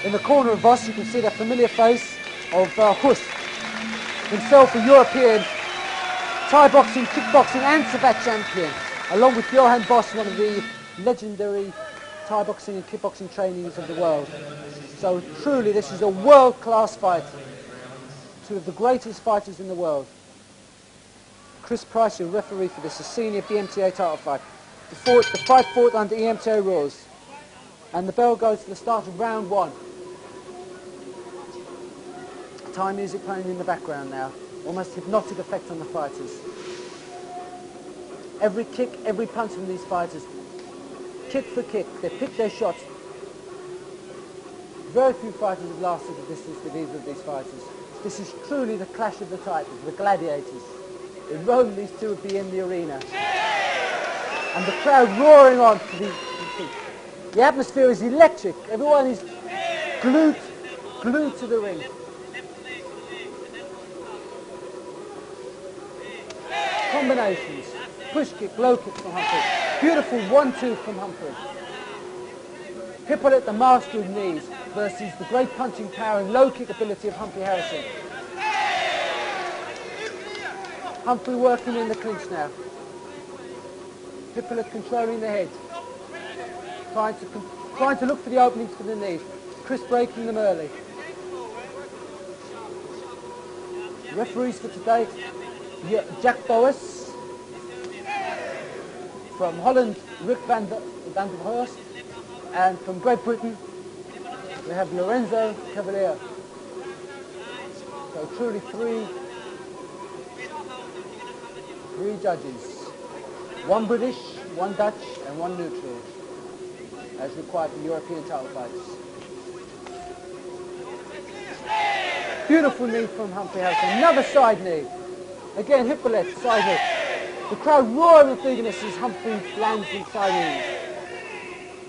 In the corner of Voss, you can see the familiar face of Hust, himself a European Thai boxing, kickboxing and Savate champion, along with Johan Voss, one of the legendary Thai boxing and kickboxing trainees of the world. So truly this is a world-class fight. Two of the greatest fighters in the world. Chris Price, your referee for this, a senior BMTA title fight. The fight fought under EMTA rules. And the bell goes for the start of round 1. Thai music playing in the background now. Almost hypnotic effect on the fighters. Every kick, every punch from these fighters. Kick for kick, they pick their shots. Very few fighters have lasted the distance with either of these fighters. This is truly the clash of the titans, the gladiators. In Rome, these two would be in the arena. And the crowd roaring on to the atmosphere is electric. Everyone is glued to the ring. Combinations. Push kick, low kick from Humphrey. Beautiful 1-2 from Humphrey. Hippolyte, the master of knees, versus the great punching power and low kick ability of Humphrey Harrison. Humphrey working in the clinch now. Hippolyte controlling the head. Trying to look for the openings for the knees. Chris breaking them early. Referees for today, Jack Boas. From Holland, Rick van der Horst. And from Great Britain, we have Lorenzo Cavalier. So truly three judges. One British, one Dutch, and one neutral, as required for European title fights. Beautiful knee from Humphrey Harrison. Another side knee. Again, Hippolyte, side knee. The crowd roaring with eagerness as Humphrey lands these side knees.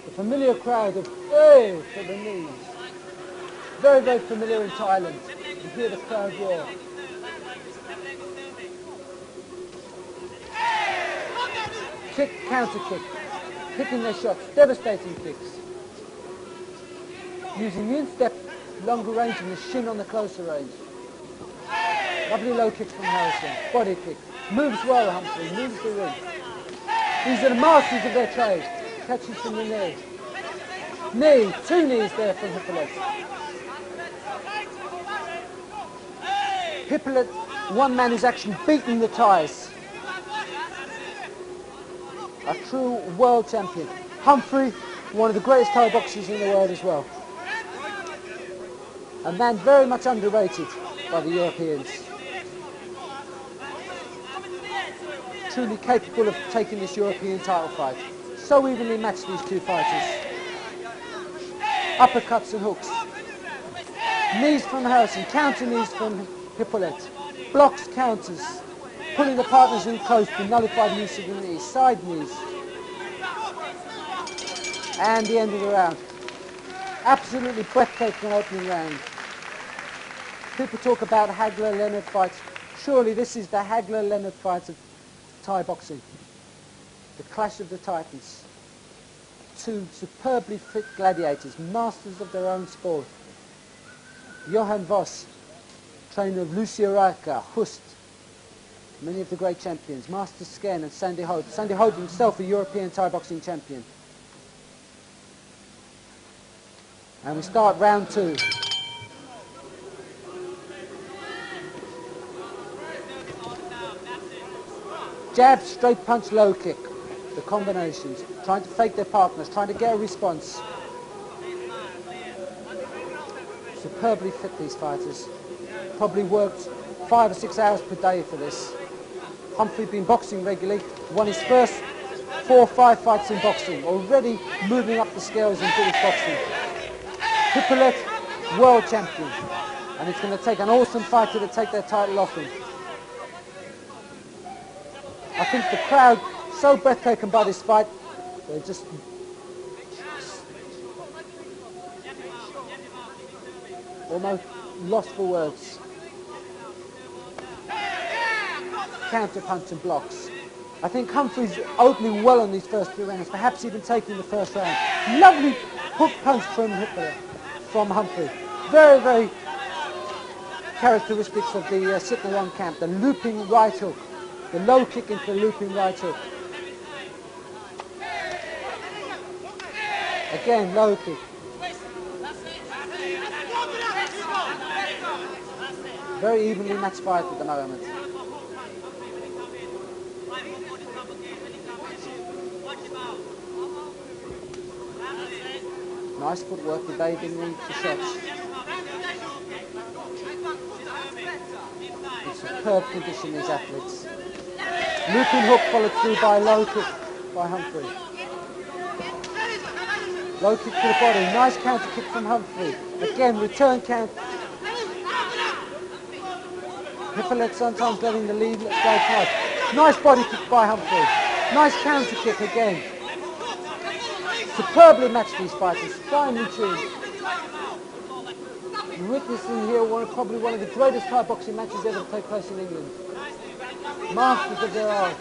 The familiar crowd of, hey, for the knees. Very, very familiar in Thailand. You hear the crowd roar. Kick, counter kick. Picking their shots. Devastating kicks. Using the instep, longer range and the shin on the closer range. Lovely low kicks from Harrison. Body kick. Moves well, Humphrey. Moves the ring. These are the masters of their trade. Catches from the knee. Knee. Two knees there from Hippolyte. Hippolyte, one man who's actually beaten the Thais. A true world champion. Humphrey, one of the greatest Thai boxers in the world as well. A man very much underrated by the Europeans. Truly capable of taking this European title fight. So evenly matched, these two fighters. Uppercuts and hooks. Knees from Harrison, counter knees from Hippolyte. Blocks, counters. Pulling the partners in close to nullify the use of the knees. Side knees. And the end of the round. Absolutely breathtaking opening round. People talk about Hagler-Leonard fights. Surely this is the Hagler-Leonard fight of Thai boxing. The clash of the titans. Two superbly fit gladiators, masters of their own sport. Johan Voss, trainer of Lucia Raka, Hust, many of the great champions, Master Sken and Sandy Hope. Sandy Hope himself a European Thai boxing champion. And we start round 2. Jab, straight punch, low kick. The combinations, trying to fake their partners, trying to get a response. Superbly fit, these fighters. Probably worked 5 or 6 hours per day for this. Humphrey been boxing regularly, won his first 4 or 5 fights in boxing, already moving up the scales in British boxing. Hippolyte, world champion. And it's going to take an awesome fighter to take their title off him. I think the crowd, so breathtaking by this fight, they're just almost lost for words. Counter punch and blocks. I think Humphrey's opening well on these first 3 rounds, perhaps even taking the first round. Lovely hook punch from Hippolyte. from Humphrey. Very, very characteristics of the Sitna camp. The looping right hook. The low kick into the looping right hook. Again, low kick. Very evenly matched fight at the moment. Nice footwork, evading the shots. In superb condition, these athletes. Looping hook followed through by a low kick by Humphrey. Low kick to the body. Nice counter kick from Humphrey. Again, return count. Hippolyte sometimes letting the lead go past. Nice body kick by Humphrey. Nice counter kick again. Superbly matched these fighters. Finely tuned. You're witnessing here probably one of the greatest Thai boxing matches ever to take place in England. Masters of their art.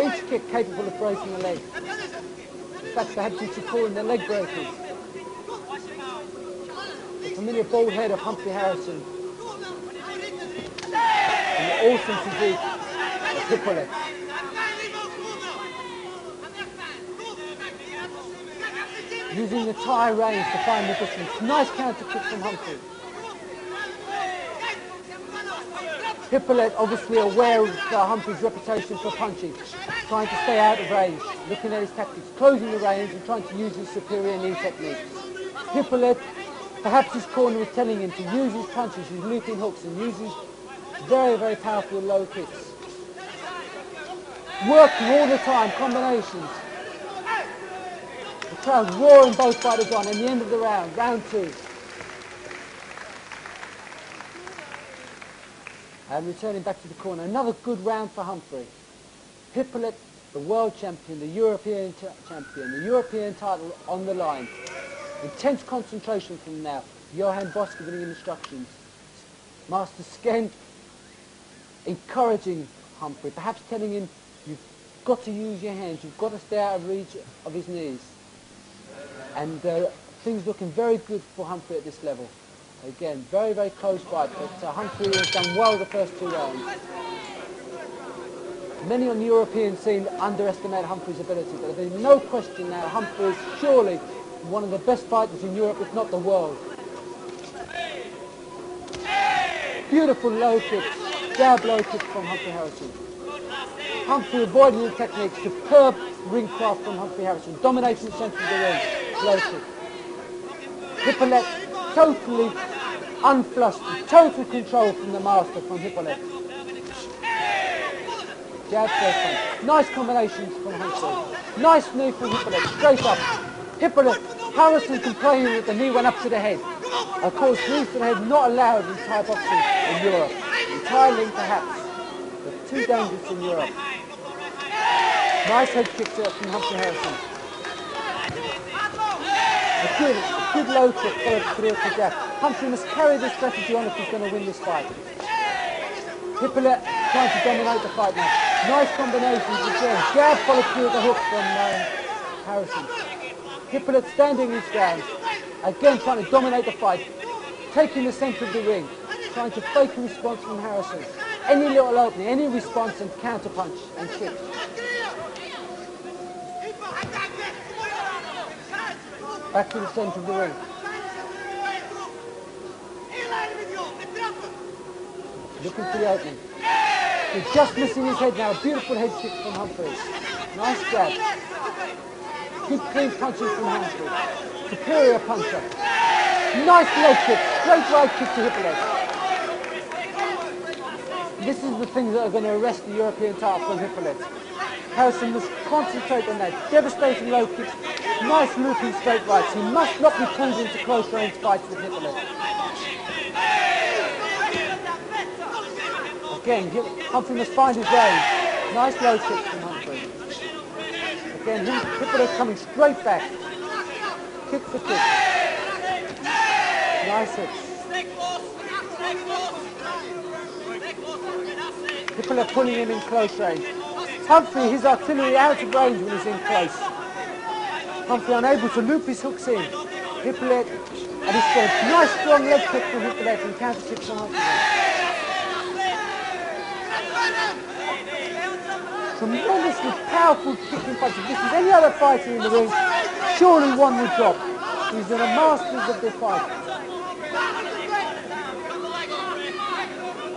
Each kick capable of breaking a leg. In fact, perhaps you should call them the leg breakers. The familiar bald head of Humphrey Harrison. And the awesome physique of Hippolyte. Using the Thai range to find the distance. Nice counter kick from Humphrey. Hippolyte obviously aware of Humphrey's reputation for punching, trying to stay out of range, looking at his tactics, closing the range and trying to use his superior knee technique. Hippolyte, perhaps his corner is telling him to use his punches, his looping hooks and use his very, very powerful low kicks. Working all the time, combinations. The crowd roaring both fighters on, and the end of the round, round two. And returning back to the corner, another good round for Humphrey. Hippolyte, the world champion, the European champion, the European title on the line. Intense concentration from now. Johan Boss giving him instructions. Master Skent encouraging Humphrey, perhaps telling him, you've got to use your hands, you've got to stay out of reach of his knees. And things looking very good for Humphrey at this level. Again, very, very close fight, but Humphrey has done well the first two rounds. Many on the European scene underestimate Humphrey's ability, but there's no question now Humphrey is surely one of the best fighters in Europe, if not the world. Beautiful low kicks, jab low kicks from Humphrey Harrison. Humphrey avoiding the technique, superb ring craft from Humphrey Harrison, dominating the centre of the ring, low kick. Hippolyte totally unflushed, total control from the master from Hippolyte. Jab first punch. Nice combinations from Humphrey. Nice knee from Hippolyte, straight up. Hippolyte, Harrison complaining that the knee went up to the head. Of course, knees to the head not allowed in Thai boxing in Europe. In Thailand perhaps, but too dangerous in Europe. Nice head kick from Humphrey Harrison. A good low kick followed through to jab. Humphrey must carry this strategy on if he's going to win this fight. Hippolyte trying to dominate the fight now. Nice combinations again. Jab followed through with the hook from Harrison. Hippolyte standing his ground. Again trying to dominate the fight. Taking the centre of the ring. Trying to fake a response from Harrison. Any little opening, any response and counter punch and kick. Back to the centre of the ring. Looking for the opening. He's just missing his head now. Beautiful head kick from Humphrey. Nice jab. Good clean punches from Humphrey. Superior puncher. Nice leg kick. Straight right kick to Hippolyte. This is the things that are going to arrest the European title from Hippolyte. Harrison must concentrate on that. Devastating low kicks. Nice looping straight rights. He must not be pulled into close range fights with Hippolyte. Again, Humphrey must find his range. Nice low kicks from Humphrey. Again, Hippolyte coming straight back. Kick for kick. Nice hits. Hippolyte pulling him in close range. Humphrey, his artillery out of range when he's in close. Humphrey unable to loop his hooks in. Hippolyte, and he's got a nice strong leg kick from Hippolyte and counter kick from Humphrey. Tremendously powerful kicking punch. If this was any other fighter in the ring, surely one would drop. He's one of the masters of this fight.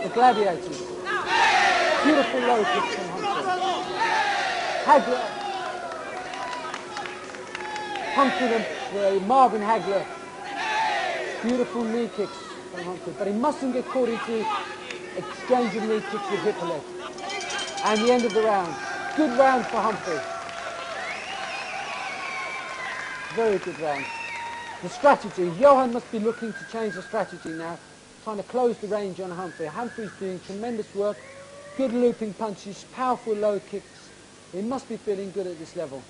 The Gladiators. Beautiful low kicks from Humphrey. Hagler. Humphrey and Marvin Hagler. Beautiful knee kicks from Humphrey. But he mustn't get caught into exchange of knee kicks with Hippolyte. And the end of the round. Good round for Humphrey. Very good round. The strategy. Johan must be looking to change the strategy now. Trying to close the range on Humphrey. Humphrey's doing tremendous work. Good looping punches. Powerful low kicks. He must be feeling good at this level.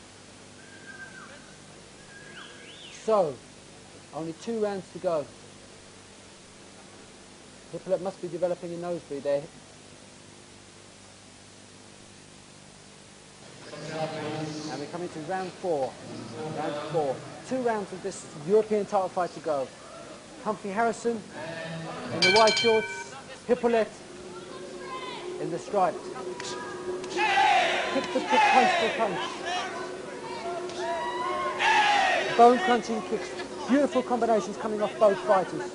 So, only 2 rounds to go. Hippolyte must be developing a nosebleed there. And we're coming to round 4. Round 4. 2 rounds of this European title fight to go. Humphrey Harrison in the white shorts. Hippolyte in the striped. Kick for kick, punch for punch. Bone crunching kicks. Beautiful combinations coming off both fighters.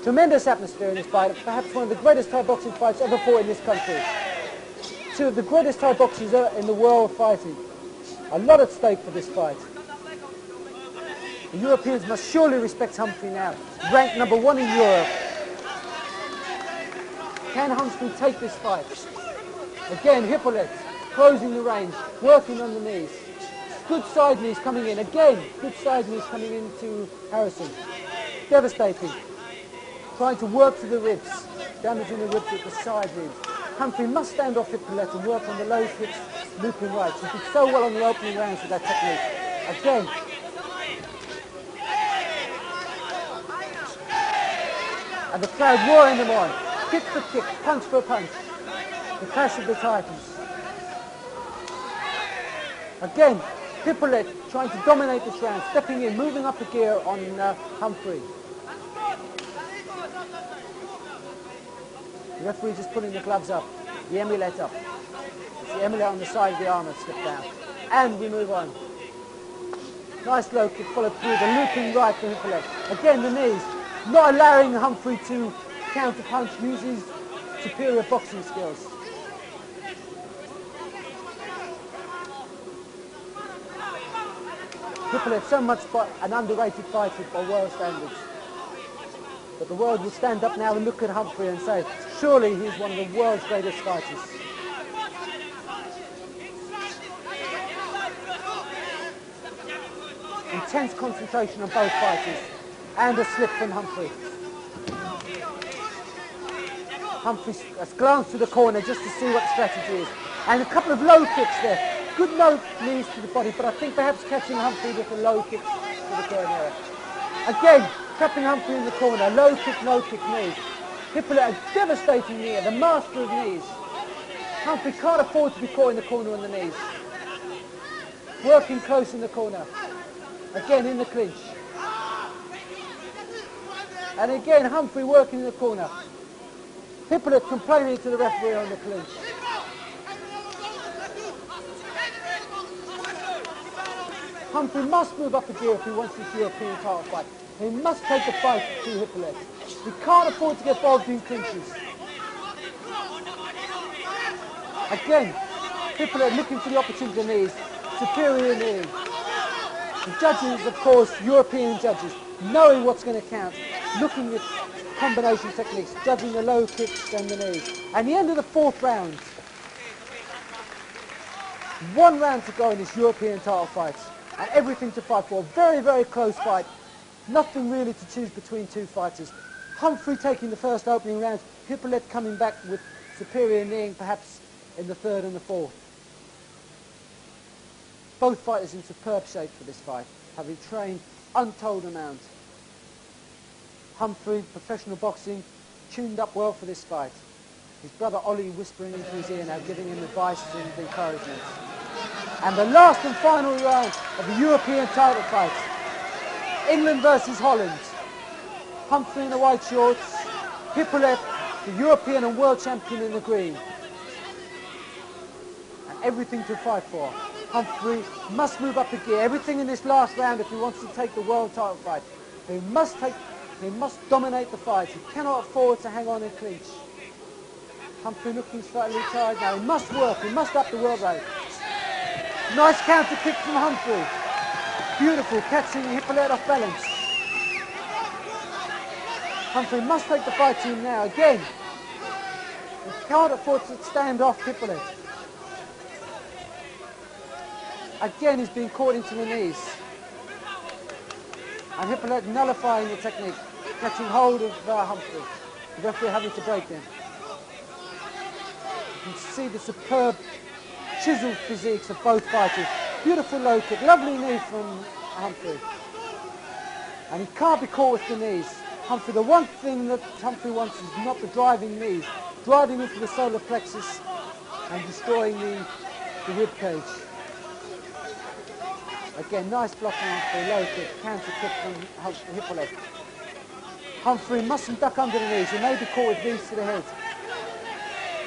Tremendous atmosphere in this fight. Perhaps one of the greatest Thai boxing fights ever fought in this country. 2 of the greatest Thai boxers in the world fighting. A lot at stake for this fight. The Europeans must surely respect Humphrey now. Ranked number 1 in Europe. Can Humphrey take this fight? Again, Hippolyte closing the range, working on the knees. Good side knees coming in. Again, good side knees coming into Harrison. Devastating. Trying to work to the ribs. Damaging the ribs with the side ribs. Humphrey must stand off Hippolyte and work on the low kicks, looping rights. He did so well on the opening rounds with that technique. Again. And the crowd roaring them on. Kick for kick, punch for punch. The clash of the Titans. Again, Hippolyte trying to dominate this round, stepping in, moving up a gear on Humphrey. The referee just putting the gloves up, the emulette up. It's the emulette on the side of the arm that slipped down. And we move on. Nice low kick followed through, the looping right for Hippolyte. Again, the knees, not allowing Humphrey to counter punch, uses superior boxing skills. Hippolyte, so much an underrated fighter by world standards. But the world will stand up now and look at Humphrey and say, surely he's one of the world's greatest fighters. Intense concentration on both fighters. And a slip from Humphrey. Humphrey has glanced to the corner just to see what the strategy is. And a couple of low kicks there. Good low knees to the body, but I think perhaps catching Humphrey with the low kicks to the corner. Again, trapping Humphrey in the corner. Low kick knees. Hippolyte, a devastating knee, the master of knees. Humphrey can't afford to be caught in the corner on the knees. Working close in the corner. Again in the clinch. And again, Humphrey working in the corner. Hippolyte complaining to the referee on the clinch. Humphrey must move up a gear if he wants this European title fight. He must take the fight to Hippolyte. He can't afford to get involved in clinches. Again, Hippolyte looking for the opportunity to knees. Superior knee. The judges, of course, European judges, knowing what's going to count, looking at combination techniques, judging the low kicks and the knees. And the end of the 4th round. 1 round to go in this European title fight. And everything to fight for. Very, very close fight. Nothing really to choose between 2 fighters. Humphrey taking the first opening round. Hippolyte coming back with superior kneeing perhaps in the 3rd and the 4th. Both fighters in superb shape for this fight, having trained untold amount. Humphrey, professional boxing, tuned up well for this fight. His brother Ollie whispering into his ear now, giving him advice and encouragement. And the last and final round of the European title fight. England versus Holland. Humphrey in the white shorts, Hippolyte, the European and world champion, in the green. And everything to fight for. Humphrey must move up the gear. Everything in this last round if he wants to take the world title fight. He must dominate the fight. He cannot afford to hang on and clinch. Humphrey looking slightly tired now. He must work. He must up the world rate. Nice counter kick from Humphrey. Beautiful, catching Hippolyte off balance. Humphrey must take the fight to him now. Again, he can't afford to stand off Hippolyte. Again, he's being caught into the knees. And Hippolyte nullifying the technique, catching hold of Humphrey. The referee having to break them. You can see the superb chiseled physiques of both fighters. Beautiful low kick, lovely knee from Humphrey. And he can't be caught with the knees. Humphrey, the one thing that Humphrey wants is not the driving knees, driving into the solar plexus and destroying the rib cage. Again, nice blocking for a low kick, counter kick from Hippolyte. Humphrey mustn't duck under the knees. He may be caught with knees to the head.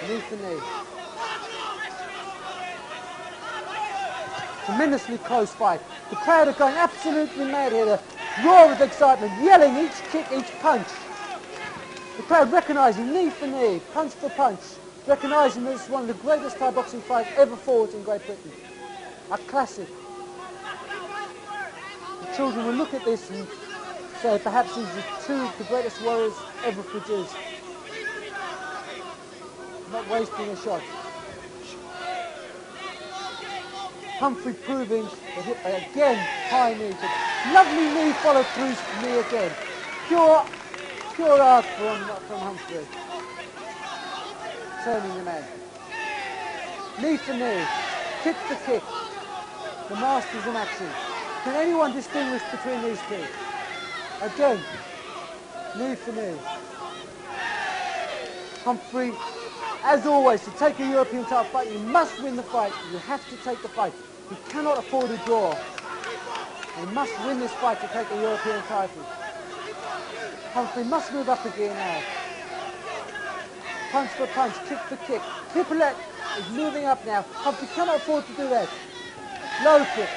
Beneath the knee. Tremendously close fight. The crowd are going absolutely mad here. The roar of excitement, yelling each kick, each punch. The crowd recognising knee for knee, punch for punch, recognising this is one of the greatest Thai boxing fights ever fought in Great Britain. A classic. The children will look at this and say perhaps these are two of the greatest warriors ever produced. Not wasting a shot. Humphrey proving that again, high knee, but lovely knee followed through knee again. Pure art from Humphrey. Turning the man. Knee for knee, kick for kick. The masters in action. Can anyone distinguish between these two? Again, knee for knee. Humphrey, as always, to take a European title fight, you must win the fight. You have to take the fight. You cannot afford a draw. You must win this fight to take a European title. Humphrey must move up the gear now. Punch for punch, kick for kick. Hippolyte is moving up now. Humphrey cannot afford to do that. Low kick.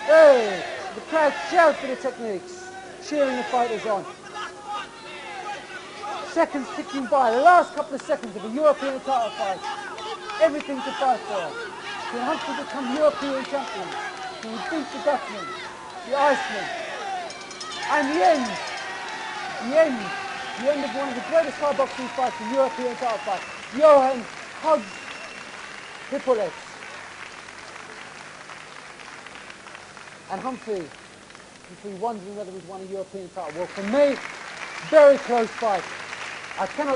Hey, the crowd shout for the techniques, cheering the fighters on. Seconds ticking by, the last couple of seconds of a European title fight. Everything to fight for. Can Humphrey become European champion? Can he beat the Dutchman, the Iceman? And the end of one of the greatest Thai boxing fights, the European title fight. Johan hugs Hippolyte. And Humphrey wondering whether he's won a European title. Well, for me, very close fight. I could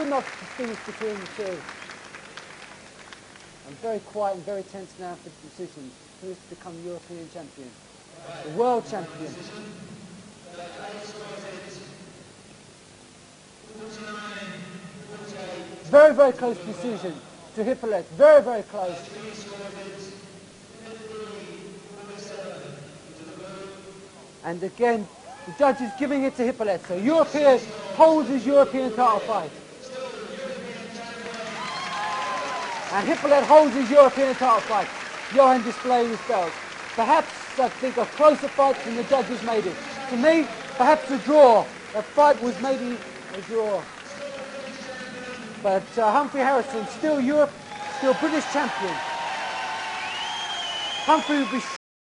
not distinguish between the two. I'm very quiet and very tense now for the decision. Who is to become European champion? The world champion. Very, very close decision to Hippolyte. Very, very close. And again, the judge is giving it to Hippolyte. So European holds his European title fight. And Hippolyte holds his European title fight. Johan displaying his belt. Perhaps, I think, a closer fight than the judges made it. To me, perhaps a draw. A fight was maybe a draw. But Humphrey Harrison, still British champion. Humphrey will be